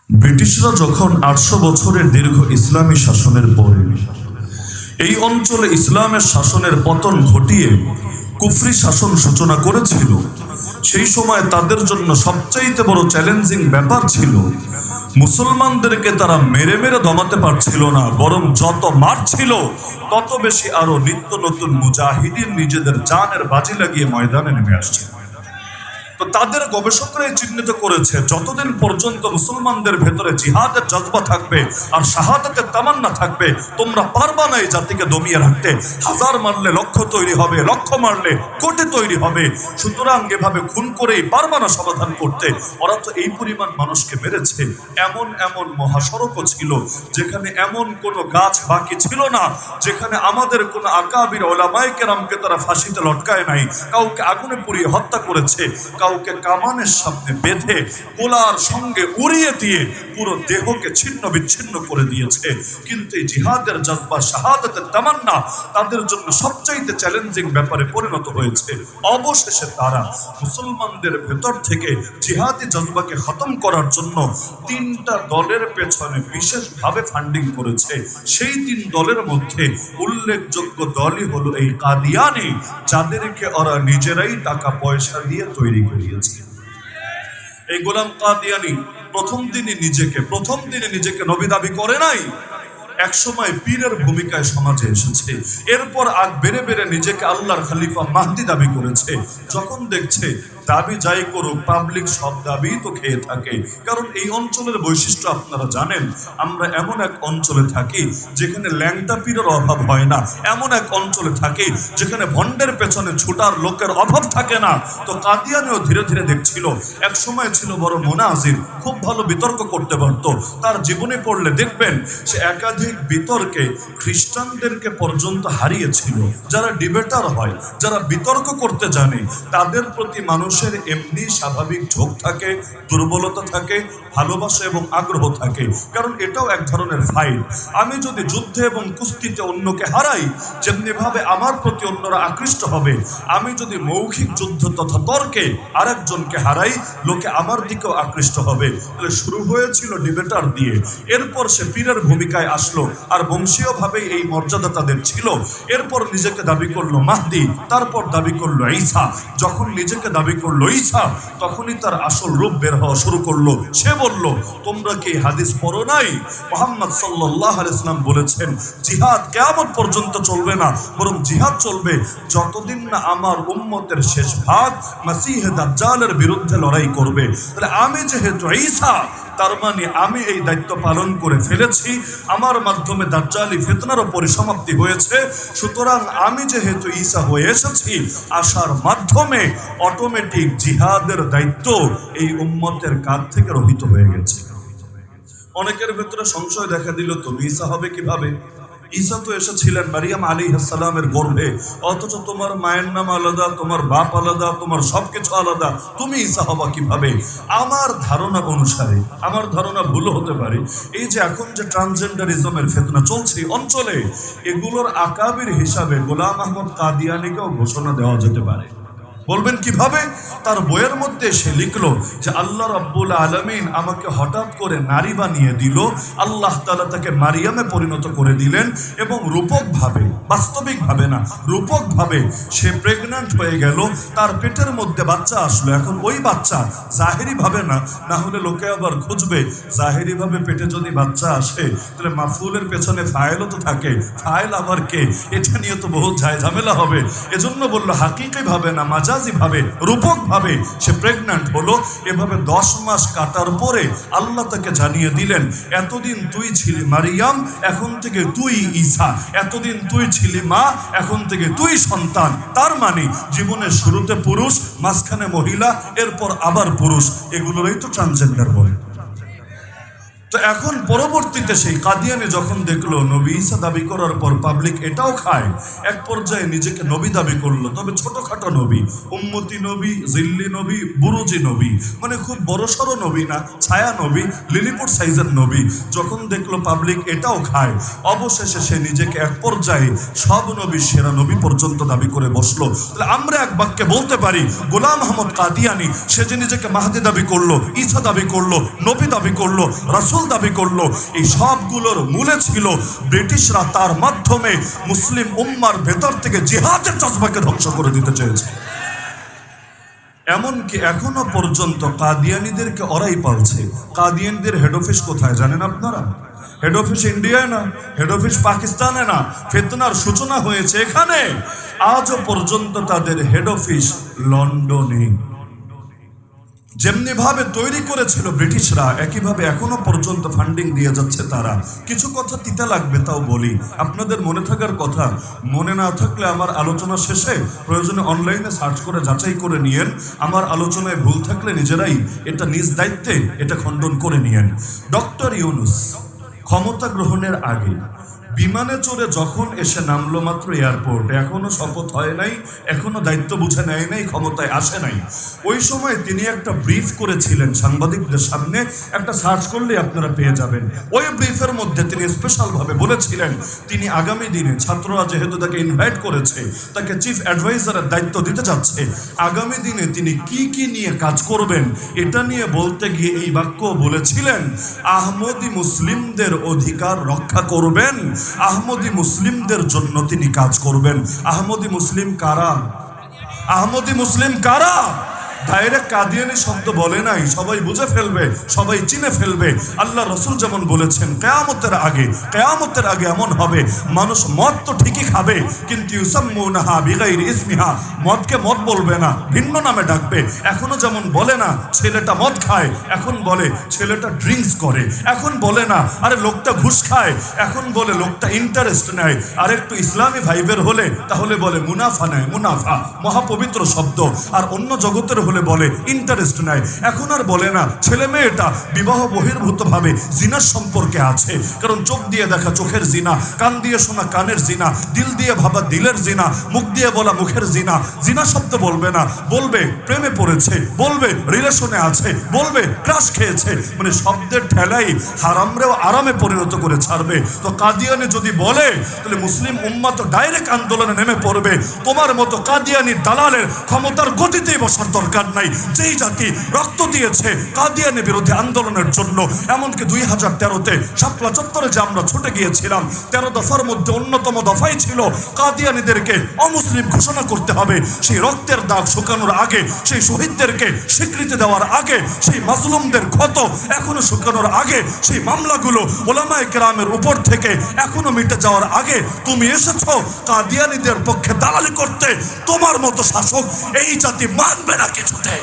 ব্রিটিশরা যখন ৮০০ বছরের দীর্ঘ ইসলামী শাসনের পরে এই অঞ্চলে ইসলামের শাসনের পতন ঘটিয়ে কুফরি শাসন সূচনা করেছিল, সেই সময় তাদের জন্য সবচাইতে বড় চ্যালেঞ্জিং ব্যাপার ছিল মুসলমানদেরকে তারা মেরে মেরে দমাতে পারছিল না, বরং যত মারছিল তত বেশি আরো নিত্য নতুন মুজাহিদিন নিজেদের জানের বাজি লাগিয়ে ময়দানে নেমে আসছে। তো তাদের গবেষকরাই চিহ্নিত করেছে, যতদিন পর্যন্ত মুসলমানদের ভেতরে জিহাদের জজবা থাকবে আর শাহাদাতের তামান্না থাকবে, তোমরা পারবা না এই জাতিকে দমিয়ে রাখতে। হাজার মারলে লক্ষ তৈরি হবে, লক্ষ মারলে কোটি তৈরি হবে। সুতরাং এভাবে খুন করেই পারবা না সমাধান করতে। ওরা তো এই পরিমাণ মানুষকে মেরেছে। এমন এমন মহাসড়কও ছিল যেখানে এমন কোনো গাছ বাকি ছিল না যেখানে আমাদের কোনো আকাবির ওলামায়ে কেরামকে তারা ফাঁসিতে লটকায় নাই। কাউকে আগুনে পুড়িয়ে হত্যা করেছে, কাউকে কামানের সামনে বেঁধে গোলার সঙ্গে উড়িয়ে দিয়ে পুরো দেহকে ছিন্ন বিচ্ছিন্ন করে দিয়েছে। কিন্তু এই জিহাদের জজবা, শাহাদাতের তামান্না তাদের জন্য সবচাইতে চ্যালেঞ্জিং ব্যাপারে পরিণত হয়েছে। অবশেষে তারা মুসলমানদের ভেতর থেকে জিহাদি জজবাকে খতম করার জন্য ৩টা দলের পেছনে বিশেষভাবে ফান্ডিং করেছে। সেই ৩ দলের মধ্যে উল্লেখযোগ্য দলই হলো এই কাদিয়ানি, যাদেরকে ওরা নিজেরাই টাকা পয়সা দিয়ে তৈরি করিয়েছে। এই গোলাম কাদিয়ানি প্রথম দিনে নিজেকে নবী দাবি করে নাই। একসময় পীরের ভূমিকায় সমাজে এসেছে। এরপর আগ বেড়ে বেড়ে নিজেকে আল্লাহর খলিফা মাহদি দাবি করেছে। যখন দেখছে দাবি যাই করুক, পাবলিক সব দাবি তো খেয়ে থাকে। কারণ এই অঞ্চলের বৈশিষ্ট্য আপনারা জানেন, আমরা এমন এক অঞ্চলে থাকি যেখানে ল্যাংটা পীরের অভাব হয় না, এমন এক অঞ্চলে থাকি যেখানে ভণ্ডের পেছনে ছুটার লোকের অভাব থাকে না। তো কাদিয়ানিও ধীরে ধীরে দেখছিল, এক সময় ছিল বড় মুনাজির, খুব ভালো বিতর্ক করতে পারত। তার জীবনে পড়লে দেখবেন সে একাধিক বিতর্কে খ্রিস্টানদেরকে পর্যন্ত হারিয়েছিল। যারা ডিবেটার হয়, যারা বিতর্ক করতে জানে, তাদের প্রতি মানুষের এমনি স্বাভাবিক ঝোঁক থাকে, দুর্বলতা থাকে, ভালোবাসা এবং আগ্রহ থাকে। কারণ এটাও এক ধরনের ফাইট। আমি যদি যুদ্ধে এবং কুস্তিতে অন্যকে হারাই, যেমনি ভাবে আমার প্রতি অন্যরা আকৃষ্ট হবে। আমি যদি মৌখিক যুদ্ধ তথা তর্কে আরেকজনকে হারাই, লোকে আমার দিকেও আকৃষ্ট হবে। তাহলে শুরু হয়েছিল ডিবেটার দিয়ে, এরপর সে পীরের ভূমিকায় আসলো, আর বংশীয়ভাবেই এই মর্যাদা তাদের ছিল। এরপর নিজেকে দাবি করলো মাহদি, তারপর দাবি করলো ঈসা। যখন নিজেকে দাবি করলো ঈসা, তখনই তার আসল রূপ বের হওয়া শুরু করলো। সে বলল, তোমরা কি হাদিস পড়ো নাই? মুহাম্মদ সাল্লাল্লাহু আলাইহি ওয়াসাল্লাম বলেছেন, জিহাদ কিয়ামত পর্যন্ত চলবে না, বরং জিহাদ চলবে যতদিন না আমার উম্মতের শেষ ভাগ মাসিহে দাজ্জালের বিরুদ্ধে লড়াই করবে। তাহলে আমি যেহেতু ঈসা, তার মানে আমি এই দায়িত্ব পালন করে ফেলেছি। আমার মাধ্যমে দাজ্জালি ফিতনারও পরিসমাপ্তি হয়েছে। সুতরাং আমি যেহেতু ঈসা হয়ে এসেছি, আসার মাধ্যমে অটোমেটিক জিহাদের দায়িত্ব এই উম্মতের কাঁধ থেকে রহিত হয়ে গেছে। অনেকের ভেতরে সংশয় দেখা দিল, তো ঈসা হবে কিভাবে? ঈসা তো এসেছিলেন মারিয়াম আলাইহিস সালামের গর্ভে, অথচ তোমার মায়ের নাম আলাদা, তোমার বাপ আলাদা, তোমার সবকিছু আলাদা, তুমি ঈসা হবা কিভাবে? আমার ধারণা অনুসারে, আমার ধারণা ভুল হতে পারে, এই যে এখন যে ট্রান্সজেন্ডারিজমের ফিতনা চলছে অঞ্চলে, এগুলোর আকাবির হিসাবে গোলাম আহমদ কাদিয়ানিকেও ঘোষণা দেওয়া যেতে পারে। বলবেন কিভাবে? তার বইয়ের মধ্যে সে লিখলো যে আল্লাহ রাব্বুল আলামিন আমাকে হঠাৎ করে নারী বানিয়ে দিল, আল্লাহ তাআলা তাকে মারিয়ামে পরিণত করে দিলেন, এবং রূপক ভাবে, বাস্তবিক ভাবে না, রূপক ভাবে সে প্রেগন্যান্ট হয়ে গেল, তার পেটের মধ্যে বাচ্চা আসলো। এখন ওই বাচ্চা জাহেরি ভাবে না, না হলে লোকে আবার খুঁজবে, জাহেরি ভাবে পেটে যদি বাচ্চা আসে তাহলে মাফউলের পেছনে ফাইলও তো থাকে, ফাইল আবার কে? এটা নিয়ে তো বহু ঝামেলা হবে। এজন্য বললো হাকিকি ভাবে না, মাজাজি ভাবে, রূপক ভাবে সে প্রেগন্যান্ট হলো। এভাবে 10 মাস কাটার পরে আল্লাহ তাকে জানিয়ে দিলেন, এতদিন তুই ছিলি মারিয়াম, এখন থেকে তুই ঈসা। এতদিন তুই ছিলি মা, এখন থেকে তুই সন্তান। তার মানে জীবনের শুরুতে পুরুষ, মাঝখানে মহিলা, এরপর আবার পুরুষ। এগুলোরই তো ট্রান্সজেন্ডার বলে। তো এখন পরবর্তীতে সেই কাদিয়ানি যখন দেখলো নবী ঈসা দাবি করার পর পাবলিক এটাও খায়, এক পর্যায়ে নিজেকে নবী দাবি করলো, তবে ছোটখাটো নবী, উম্মতি নবী, জিল্লি নবী, বুরুজি নবী, মানে খুব বড়সড় নবী না, ছায়া নবী, লিলিপুট সাইজের নবী। যখন দেখলো পাবলিক এটাও খায়, অবশেষে সে নিজেকে এক পর্যায়ে সব নবী সেরা নবী পর্যন্ত দাবি করে বসলো। তাহলে আমরা এক বাক্যে বলতে পারি, গোলাম আহমদ কাদিয়ানি সে যে নিজেকে মাহদি দাবি করলো, ঈসা দাবি করলো, নবী দাবি করলো, রাসূল দাবি করলো, এই সবগুলোর মূলে ছিল ব্রিটিশরা তার মাধ্যমে মুসলিম উম্মার ভেতর থেকে জিহাদের জজবাকে ধ্বংস করে দিতে চেয়েছে। এমনকি এখনো পর্যন্ত কাদিয়ানিদেরকে ওরাই পালছে। কাদিয়ানিদের হেড অফিস কোথায় জানেন আপনারা? হেড অফিস ইন্ডিয়ায় না, হেড অফিস পাকিস্তানে না, ফিতনার সূচনা হয়েছে এখানে। আজও পর্যন্ত তাদের হেড অফিস লন্ডনে। যেমনি ভাবে তৈরি করেছিল ব্রিটিশরা, একইভাবে এখনো পর্যন্ত ফান্ডিং দিয়ে যাচ্ছে তারা। কিছু কথা তিতা লাগবে, তাও বলি, আপনাদের মনে থাকার কথা। মনে না থাকলে আমার আলোচনা শেষে প্রয়োজনে অনলাইনে সার্চ করে যাচাই করে নিয়েন। আমার আলোচনায় ভুল থাকলে নিজেরাই এটা নিজ দায়িত্বে এটা খণ্ডন করে নিয়েন। ডক্টর ইউনূস ক্ষমতা গ্রহণের আগে বিমানে চড়ে যখন এসে নামলো মাত্র এয়ারপোর্টে, এখনো শপথ হয় নাই, এখনো দায়িত্ব বুঝে নেয় নাই, ক্ষমতায় আসে নাই, ওই সময় তিনি একটা ব্রিফ করেছিলেন সাংবাদিকদের সামনে। একটা সার্চ করলেই আপনারা পেয়ে যাবেন। ওই ব্রিফের মধ্যে তিনি স্পেশালভাবে বলেছিলেন তিনি আগামী দিনে, ছাত্ররা যেহেতু তাকে ইনভাইট করেছে, তাকে চিফ অ্যাডভাইজারের দায়িত্ব দিতে যাচ্ছে, আগামী দিনে তিনি কি কি নিয়ে কাজ করবেন এটা নিয়ে বলতে গিয়ে এই বাক্য বলেছিলেন, আহমদী মুসলিমদের অধিকার রক্ষা করবেন, আহমদী মুসলিমদের জন্য তিনি কাজ করবেন। আহমদী মুসলিম কারা? আহমদী মুসলিম কারা? ডাইরেক্ট কাদিয়ানি শব্দ বলে নাই, সবাই বুঝে ফেলবে, সবাই চিনে ফেলবে। আল্লাহ রসুল যেমন বলেছেন, কেয়ামতের আগে এমন হবে, মানুষ মদ তো ঠিকই খাবে, কিন্তু ইউসাম্মুনাহা বিগাইরি ইসমিহা, মদকে মদ বলবে না, ভিন্ন নামে ডাকবে। এখনো যেমন বলে না ছেলেটা মদ খায়, এখন বলে ছেলেটা ড্রিঙ্কস করে। এখন বলে না আরে লোকটা ঘুষ খায়, এখন বলে লোকটা ইন্টারেস্ট নেয়। আর একটু ইসলামী ভাইবের হলে তাহলে বলে মুনাফা নেয়, মুনাফা মহাপবিত্র শব্দ। আর অন্য জগতের হলে বলে ইন্টারেস্ট নেয়। এখন আর বলে না ছেলে মেয়েটা বিবাহ বহির্ভূত ভাবে জিনার সম্পর্কে আছে, কারণ চোখ দিয়ে দেখা চোখের জিনা, কান দিয়ে শোনা কানের জিনা, দিল দিয়ে ভাবা দিলের জিনা, মুখ দিয়ে বলা মুখের জিনা। জিনা শব্দ বলবে না, বলবে প্রেমে পড়েছে, বলবে রিলেশনে আছে, বলবে ক্রাশ খেয়েছে। মানে শব্দের ঠেলাই হারামরেও আরামে পরিণত করে ছাড়বে। তো কাদিয়ানি যদি বলে, তাহলে মুসলিম উম্মাহ তো ডাইরেক্ট আন্দোলনে নেমে পড়বে। তোমার মতো কাদিয়ানি দালালের ক্ষমতার গতিতেই বসার দরকার নাই। যেই জাতি রক্ত দিয়েছে কাদিয়ানি বিরোধী আন্দোলনের জন্য, এমনকি 2013-তে শাপলা চত্বরে যে আমরা ছুটে গিয়েছিলাম, 13 দফার মধ্যে অন্যতম দফাই ছিল কাদিয়ানিদেরকে অমুসলিম ঘোষণা করতে হবে। সেই রক্তের দাগ শুকানোর আগে, সেই শহীদদেরকে স্বীকৃতি দেওয়ার আগে, সেই মাজলুমদের ক্ষত এখনো শুকানোর আগে, সেই মামলাগুলো ওলামায়ে কেরামের উপর থেকে এখনো মিটে যাওয়ার আগে তুমি এসেছো কাদিয়ানিদের পক্ষে দালালি করতে। তোমার মতো শাসক এই জাতি মানবে না কিছুতে।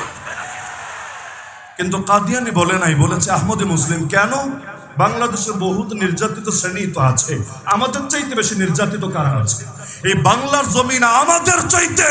কিন্তু কাদিয়ানি বলে নাই, বলেছে আহমদী মুসলিম। কেন? বাংলাদেশে বহুত নির্যাতিত শ্রেণী তো আছে, আমাদের চাইতে বেশি নির্যাতিত কারা আছে? এই বাংলার জমিন আমাদের চাইতে,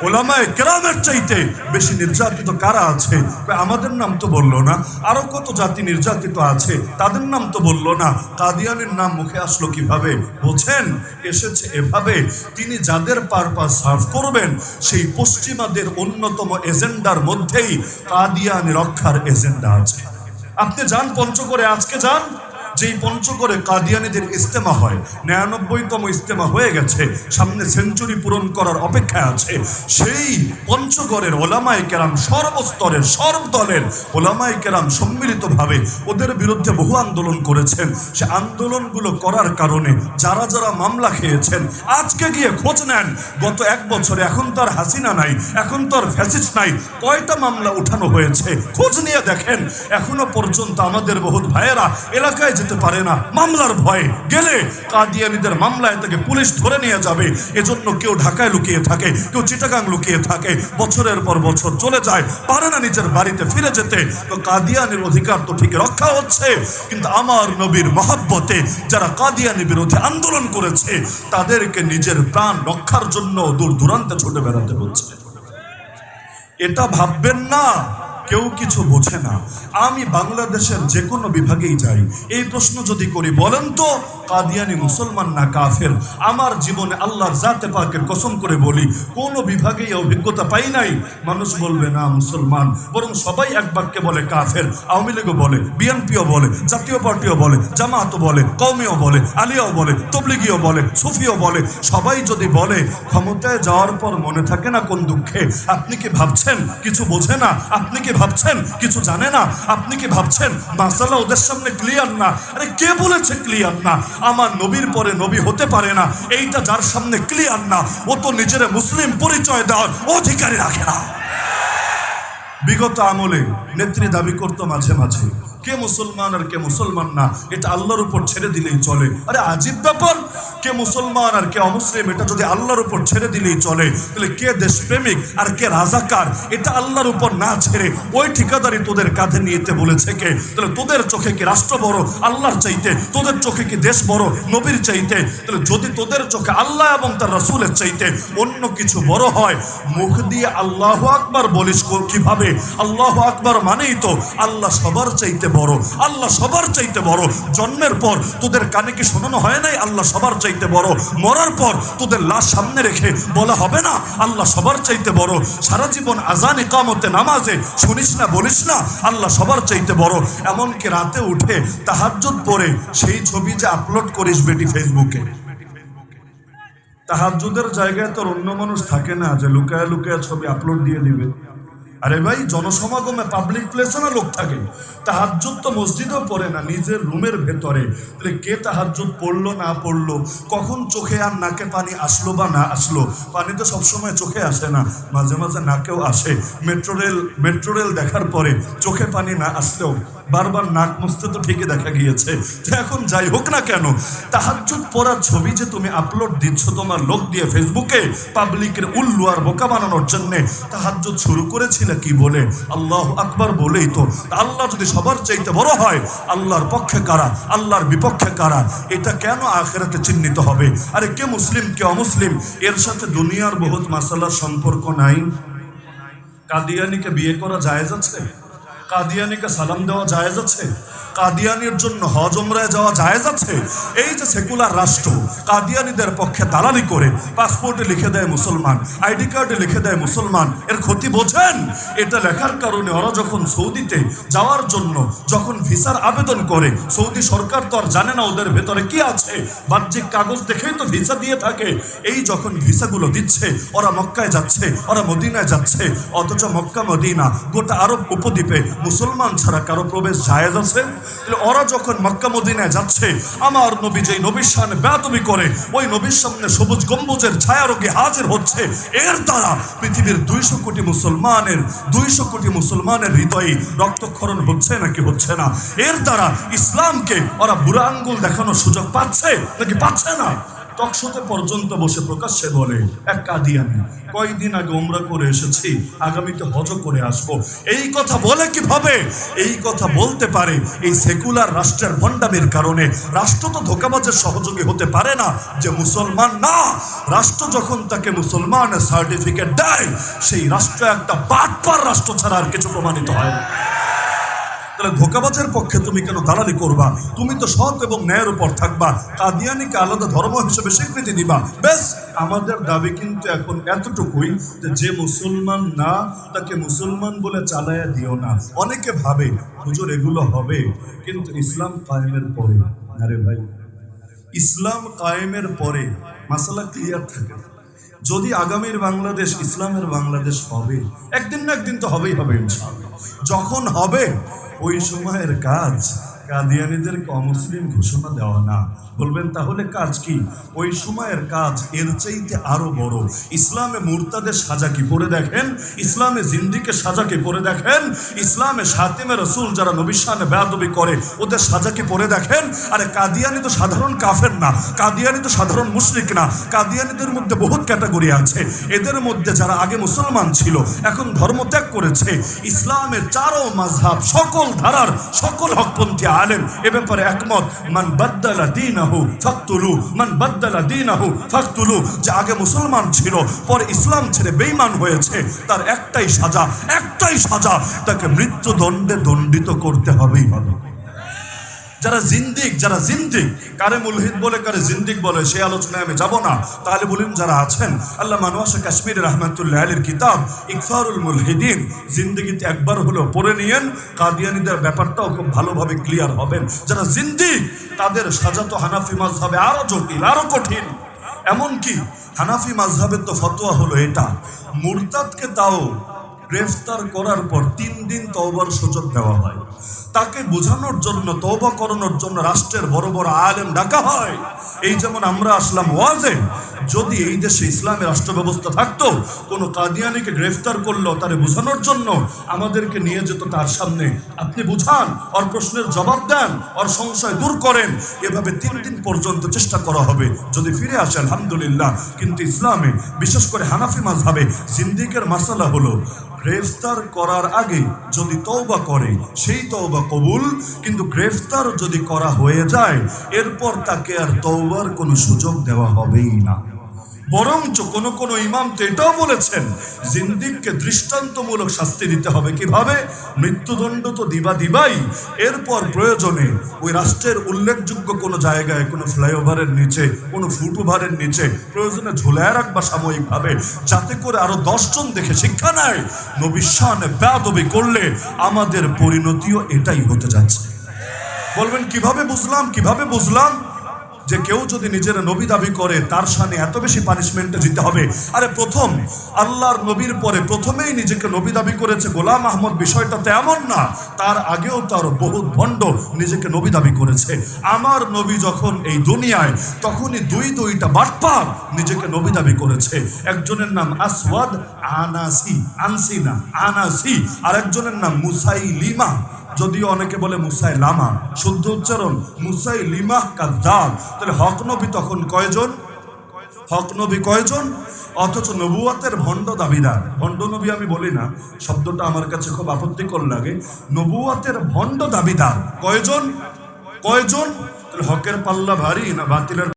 ওলামায়ে কেরামের চাইতে বেশি নির্যাতিত কারা আছে? আমাদের নাম তো বললো না। আরো কত জাতি নির্যাতিত আছে, তাদের নাম তো বললো না। কাদিয়ানির নাম মুখে আসলো কিভাবে বোঝেন? এসেছে এভাবে, তিনি যাদের পারপাস সার্ভ করবেন সেই পশ্চিমাদের অন্যতম এজেন্ডার মধ্যেই কাদিয়ানি রক্ষার এজেন্ডা আছে। আপনি যান পঞ্চগড়ে, আজকে যান, যেই পঞ্চগড়ে কাদিয়ানিদের ইজতেমা হয়, 99তম ইজতেমা হয়ে গেছে, সামনে সেঞ্চুরি পূরণ করার অপেক্ষায় আছে। সেই পঞ্চগড়ের ওলামায়ে কেরাম, সর্বস্তরের সর্ব দলের ওলামায়ে কেরাম সম্মিলিতভাবে ওদের বিরুদ্ধে বহু আন্দোলন করেছেন। সে আন্দোলনগুলো করার কারণে যারা যারা মামলা খেয়েছেন, আজকে গিয়ে খোঁজ নেন গত 1 বছরে, এখন তো আর হাসিনা নাই, এখন তো আর ফ্যাসিস্ট নাই, কয়টা মামলা উঠানো হয়েছে খোঁজ নিয়ে দেখেন। এখনো পর্যন্ত আমাদের বহুত ভাইয়েরা এলাকায় যেতে পারে না, মামলার ভয়ে। গেলে কাদিয়ানিদের মামলায় তাকে পুলিশ ধরে নিয়ে যাবে। এজন্য কেউ ঢাকায় লুকিয়ে থাকে, কেউ চিটাগাং লুকিয়ে থাকে, বছরের পর বছর চলে যায়, পারে না নিজের বাড়িতে ফিরে যেতে। তো কাদিয়ানির অধিকার তো ঠিক রক্ষা হচ্ছে, কিন্তু আমার নবীর মহব্বতে যারা কাদিয়ানি বিরোধী আন্দোলন করেছে তাদেরকে নিজের প্রাণ রক্ষার জন্য দূর দূরান্তে ছুটে বেড়াতে হচ্ছে। এটা ভাববেন না কেউ কিছু বোঝে না। আমি বাংলাদেশের যে কোনো বিভাগেই যাই, এই প্রশ্ন যদি করি, বলেন তো কাদিয়ানি মুসলমান না কাফের, আমার জীবনে আল্লাহর জাতে পাকের কসম করে বলি কোনো বিভাগেই অভিজ্ঞতা পাই নাই মানুষ বলবে না মুসলমান, বরং সবাই এক বাক্যে বলে কাফের। আওয়ামী লীগও বলে, বিএনপিও বলে, জাতীয় পার্টিও বলে, জামাতও বলে, কওমিও বলে, আলিয়াও বলে, তবলিগিও বলে, সুফিও বলে। সবাই যদি বলে, ক্ষমতায় যাওয়ার পর মনে থাকে না কোন দুঃখে? আপনি কি ভাবছেন কিছু বোঝে না? আপনি কি ভাবছেন কিছু জানে না? আপনি কি ভাবছেন মাসালা ওদের সামনে ক্লিয়ার না? আরে কে বলেছে ক্লিয়ার না? আমার নবীর পরে নবী হতে পারে না, এইটা যার সামনে ক্লিয়ার না, ও তো নিজের মুসলিম পরিচয় দেওয়ার অধিকারী রাখে না। বিগত আমলে নেত্রী দাবি করতো মাঝে মাঝে কে মুসলমান আর কে মুসলমান না এটা আল্লাহর উপর ছেড়ে দিলেই চলে। আরে আজীব ব্যাপার, কে মুসলমান আর কে অমুসলিম এটা যদি আল্লাহর উপর ছেড়ে দিলেই চলে, তাহলে কে দেশপ্রেমিক আর কে রাজাকার এটা আল্লাহর উপর না ছেড়ে ওই ঠিকাদারি তোদের কাঁধে নিতে বলেছে কে? তাহলে তোদের চোখে কি রাষ্ট্র বড় আল্লাহর চাইতে? তোদের চোখে কি দেশ বড় নবীর চাইতে? তাহলে যদি তোদের চোখে আল্লাহ এবং তার রাসূলের চাইতে অন্য কিছু বড় হয়, মুখ দিয়ে আল্লাহু আকবার বলিস কিভাবে? আল্লাহু আকবার মানেই তো আল্লাহ সবার চাইতে বড়, আল্লাহ সবার চাইতে বড়। জন্মের পর তোদের কানে কি শোনানো হয় নাই আল্লাহ সবার চাইতে বড়? মরার পর তোদের লাশ সামনে রেখে বলা হবে না আল্লাহ সবার চাইতে বড়? সারা জীবন আজান ইকামতে নামাজে শুনিস না, বলিস না আল্লাহ সবার চাইতে বড়? এমনকি রাতে উঠে তাহাজ্জুদ পড়ে সেই ছবি যে আপলোড করিস বেটি ফেসবুকে, তাহাজ্জুদের জায়গায় তোর অন্য মানুষ থাকে না যে লুকায় লুকায় ছবি আপলোড দিয়ে দিবে? আরে ভাই, জনসমাগমে পাবলিক প্লেসে না লোক থাকে, তাহাজ্জুদ তো মসজিদেও পড়ে না, নিজের রুমের ভেতরে। তাহলে কে তাহাজ্জুদ পড়লো না পড়লো, কখন চোখে আর নাকে পানি আসলো বা না আসলো? পানি তো সবসময় চোখে আসে না, মাঝে মাঝে নাকেও আসে। মেট্রো রেল দেখার পরে চোখে পানি না আসলেও বারবার নাক মুছতে তো ঠিকই দেখা গিয়েছে। তো এখন যাই হোক না কেন, তাহাজ্জুদ পড়ার ছবি যে তুমি আপলোড দিচ্ছ তোমার লোক দিয়ে ফেসবুকে পাবলিকের উল্লু আর বোকা বানানোর জন্যে, তাহাজ্জুদ শুরু করেছিল কি বলে? আল্লাহু আকবার বলেই তো। আল্লাহ যদি সবার চাইতে বড় হয়, আল্লাহর পক্ষে কারা, আল্লাহর বিপক্ষে কারা, এটা কেন আখিরাতে চিহ্নিত হবে? আরে কে মুসলিম কে অমুসলিম এর সাথে দুনিয়ার বহুত মাসালার সম্পর্ক নাই। কাদিয়ানিকে বিয়ে করা জায়েজ আছে? কাদিয়ানিকে সালাম দেওয়া জায়েজ আছে? কাদিয়ানির জন্য হজ উমরায় যাওয়া জায়েজ আছে? এই যে সেকুলার রাষ্ট্র কাদিয়ানিদের পক্ষে দালালি করে পাসপোর্টে লিখে দেয় মুসলমান, আইডি কার্ডে লিখে দেয় মুসলমান, এর ক্ষতি বোঝেন? এটা লেখার কারণে ওরা যখন সৌদিতে যাওয়ার জন্য যখন ভিসার আবেদন করে, সৌদি সরকার তো আর জানে না ওদের ভেতরে কি আছে, বাহ্যিক কাগজ দেখেই তো ভিসা দিয়ে থাকে। এই যখন ভিসাগুলো দিচ্ছে, ওরা মক্কায় যাচ্ছে, ওরা মদিনায় যাচ্ছে, অথচ মক্কা মদিনা গোটা আরব উপদ্বীপে মুসলমান ছাড়া কারো প্রবেশ জায়েজ আছে? ওরা যখন মক্কা মদিনায় যাচ্ছে, আমার নবী যেই নবীর সামনে বেয়াদবি করে, ওই নবীর সামনে সবুজ গম্বুজের ছায়ারোগে হাজির হচ্ছে, এর দ্বারা পৃথিবীর 200 কোটি মুসলমানের হৃদয়ে রক্তক্ষরণ হচ্ছে নাকি হচ্ছে না? এর দ্বারা ইসলামকে ওরা বুড়া আঙ্গুল দেখানোর সুযোগ পাচ্ছে নাকি পাচ্ছে না? টকশোতে পর্যন্ত বসে প্রকাশ্যে বলে এক কাদিয়ানি, কয়েকদিন আগে উমরা করে এসেছি, আগামীতে হজ করে আসবো। এই কথা বলে কিভাবে? এই কথা বলতে পারে এই সেকুলার রাষ্ট্রের ভণ্ডামির কারণে। রাষ্ট্র তো ধোঁকাবাজের সহযোগী হতে পারে না যে মুসলমান না। রাষ্ট্র যখন তাকে মুসলমানের সার্টিফিকেট দেয়, সেই রাষ্ট্র একটা বাটপার রাষ্ট্র ছাড়া আর কিছু প্রমাণিত হয় না। তাহলে ধোঁকাবাজের পক্ষে তুমি কেন দালালি করবা? তুমি তো সৎ এবং ন্যায়ের উপর থাকবা, কাদিয়ানিকে আলাদা ধর্ম হিসেবে স্বীকৃতি দিবা। বেশ, আমাদের দাবি কিন্তু এখন এতটুকুই যে মুসলমান না তাকে মুসলমান বলে চালায়া দিও না। অনেকে ভাবে হুজুর এগুলো হবে কিন্তু ইসলাম কায়েমের পরে। আরে ভাই, ইসলাম কায়েমের পরে মাসালা ক্লিয়ার থাকে। যদি আগামীর বাংলাদেশ ইসলামের বাংলাদেশ হবে, একদিন না একদিন তো হবেই হবে ইনশাআল্লাহ। যখন হবে ওই সময়ের কাজ কাদিয়ানীদেরকে অমুসলিম ঘোষণা দেওয়া না। বলবেন তাহলে কাজ কি? ওই সময়ের কাজ এর চাইতে আরো বড়। ইসলামে মুরতাদের সাজা কি পড়ে দেখেন, ইসলামে জিন্দিকে সাজা কি পড়ে দেখেন, ইসলামে শাতিমে রসুল যারা নবীর শানে বেয়াদবি করে ওদের সাজা কি পড়ে দেখেন। আরে কাদিয়ানি তো সাধারণ কাফের না, কাদিয়ানি তো সাধারণ মুশরিক না। কাদিয়ানিদের মধ্যে বহুত ক্যাটাগরি আছে। এদের মধ্যে যারা আগে মুসলমান ছিল এখন ধর্ম ত্যাগ করেছে, ইসলামের চারো মাযহাব সকল ধারার সকল হকপন্থী আলেম এ ব্যাপারে একমত, মান বাদ্দালা দীনাহু ফাকতুলু, মান বাদ্দালা দীনাহু ফাকতুলু, যে আগে মুসলমান ছিল পরে ইসলাম ছেড়ে বেঈমান হয়েছে, তার একটাই সাজা, তাকে মৃত্যুদণ্ডে দণ্ডিত করতে হবেই হবে। যারা জিন্দিক, কারে মুলহিদ বলে কারে জিন্দিক বলে সেই আলোচনায় আমি যাব না। তাহলে বলুন যারা আছেন, আল্লামা নওয়াজ কাশ্মীরি রহমাতুল্লাহ আলাইহির কিতাব ইকফারুল মুলহিদিন জিন্দেগিতে একবার হলেও পড়ে নিয়েন, কাদিয়ানীদের ব্যাপারটাও খুব ভালোভাবে ক্লিয়ার হবেন। যারা জিন্দিক তাদের সাজা তো হানাফি মাযহাবে আরো জটিল, আরো কঠিন। এমনকি হানাফি মাযহাবের তো ফতোয়া হলো এটা, মুরতাদকে তাও গ্রেফতার করার পর 3 দিন তওবার সুযোগ দেওয়া হয়, তাকে বোঝানোর জন্য, তওবা করানোর জন্য রাষ্ট্রের বড় বড় আলেম ডাকা হয়। এই যেমন আমরা আসলাম ওয়াজে, যদি এই দেশে ইসলামের রাষ্ট্র ব্যবস্থা থাকতো, কোনো কাদিয়ানিকে গ্রেফতার করলো তারে বোঝানোর জন্য আমাদেরকে নিয়ে যেত তার সামনে, আপনি বুঝান, ওর প্রশ্নের জবাব দেন, ওর সংশয় দূর করেন। এভাবে 3 দিন পর্যন্ত চেষ্টা করা হবে, যদি ফিরে আসে আলহামদুলিল্লাহ। কিন্তু ইসলামে বিশেষ করে হানাফি মাযহাবে জিন্দিকের মাসালা হলো, গ্রেফতার করার আগে যদি তওবা করে সেই তওবা কবুল, কিন্তু গ্রেফতার যদি করা হয়ে যায় এরপর তাকে আর তওবার কোনো সুযোগ দেওয়া হবেই না। বরঞ্চ কোন ইমাম তো এটাও বলেছেন, জিন্দিককে দৃষ্টান্তমূলক শাস্তি দিতে হবে। কিভাবে? মৃত্যুদণ্ড তো দিবাই, এরপর প্রয়োজনে ওই রাষ্ট্রের উল্লেখযোগ্য কোনো জায়গায়, কোনো ফ্লাইওভারের নিচে, কোনো ফুটওভারের নিচে প্রয়োজনে ঝুলায় রাখবা সাময়িকভাবে, যাতে করে আরো 10 জন দেখে শিক্ষা নেয়। নবীর শানে বেয়াদবি করলে আমাদের পরিণতিও এটাই হতে যাচ্ছে। বলবেন কিভাবে বুঝলাম? যে কেউ যদি নিজের নবী দাবি করে তার শানে এত বেশি পানিশমেন্টে যেতে হবে। আরে প্রথম আল্লাহর নবীর পরে প্রথমেই নিজেকে নবী দাবি করেছে গোলাম আহমদ, বিষয়টা তো এমন না, তার আগেও তার বহুত ভণ্ড নিজেকে নবী দাবি করেছে। আমার নবী যখন এই দুনিয়ায়, তখনই দুইটা বাটপার নিজেকে নবী দাবি করেছে। একজনের নাম আসওয়াদ আনাসি, আর একজনের নাম মুসাইলিমা, যদিও অনেকে বলে মুসাইলামা, শুদ্ধ উচ্চারণ মুসাইলিমা কাযযাব। তাহলে হক নবী তখন কয়জন? অথচ নবুয়তের ভণ্ড দাবিদার, ভণ্ড নবী আমি বলি না, শব্দটা আমার কাছে খুব আপত্তিকর লাগে। নবুয়তের ভণ্ড দাবিদার কয়জন? তাহলে হকের পাল্লা ভারী না বাতিলের?